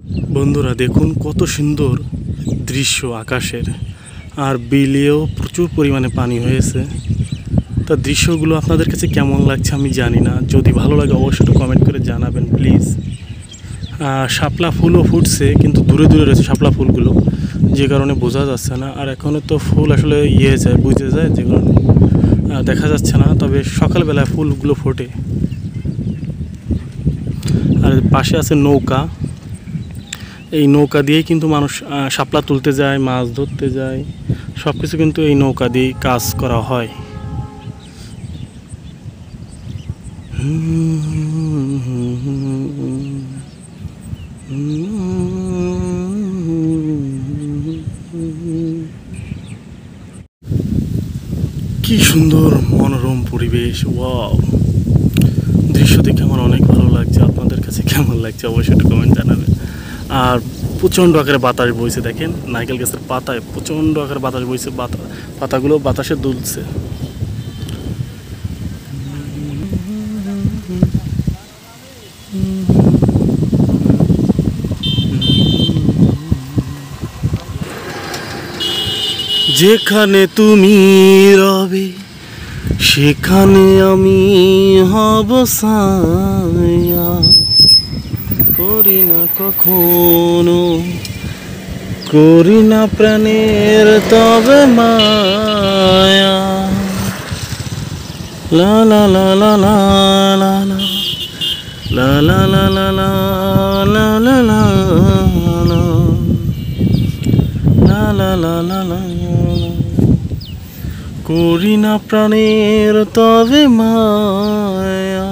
বন্ধুরা দেখুন কত সুন্দর দৃশ্য আকাশের, আর বিলেও প্রচুর পরিমাণে পানি হয়েছে। তা দৃশ্যগুলো আপনাদের কাছে কেমন লাগছে আমি জানি না, যদি ভালো লাগে অবশ্যই কমেন্ট করে জানাবেন প্লিজ। শাপলা ফুলও ফুটছে কিন্তু দূরে দূরে রয়েছে শাপলা ফুলগুলো, যে কারণে বোঝা যাচ্ছে না। আর এখনও তো ফুল আসলে যায়, বুঝে যায়, যে কারণে দেখা যাচ্ছে না। তবে সকালবেলায় ফুলগুলো ফোটে। আর পাশে আছে নৌকা, এই নৌকা দিয়েই কিন্তু মানুষ শাপলা তুলতে যায়, মাছ ধরতে যায়, সব কিছু কিন্তু এই নৌকা দিয়েই কাজ করা হয়। কি সুন্দর মনোরম পরিবেশ, ওয়াও! দৃশ্য দেখে আমার অনেক ভালো লাগছে। আপনাদের কাছে কেমন লাগছে অবশ্যই একটু কমেন্ট জানাবেন। আর প্রচণ্ড আকারে বাতাস বইছে, দেখেন নারকেল গাছের পাতায় প্রচণ্ড আকারে বাতাস বইছে, পাতাগুলো বাতাসে দুলছে। যেখানে তুমি রবে সেখানে আমি হব ছায়া, করি না কখনো, করি না প্রাণের তবে মায়া। লা লা লা লা লা লা লা লা লা লা লা লা লা লা লা লা লা লা, করি না প্রাণের তবে মায়া।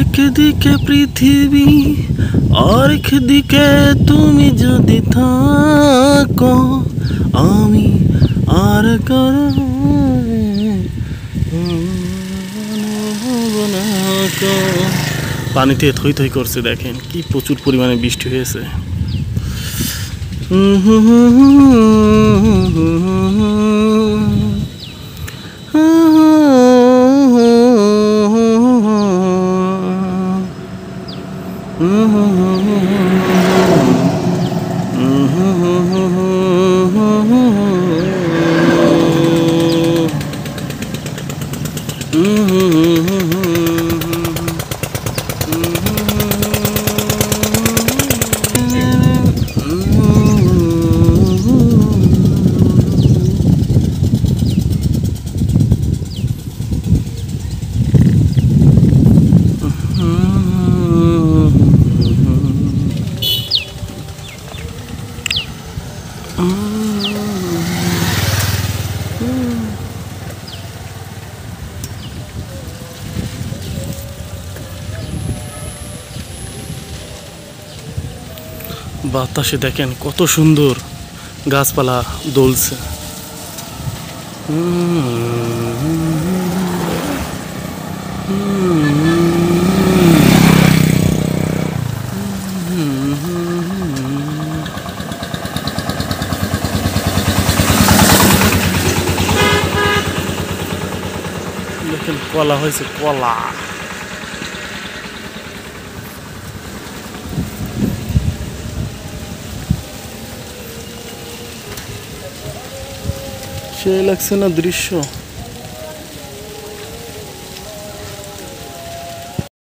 একদিকে পৃথিবী আর একদিকে তুমি যদি থাকো, আমি আর পানিতে থই থই করছে, দেখেন কি প্রচুর পরিমাণে বৃষ্টি হয়েছে। বাতাসে দেখেন কত সুন্দর গাছপালা দোলছে। দেখেন কলা হয়েছে, কলা। সে লাগছে না দৃশ্য।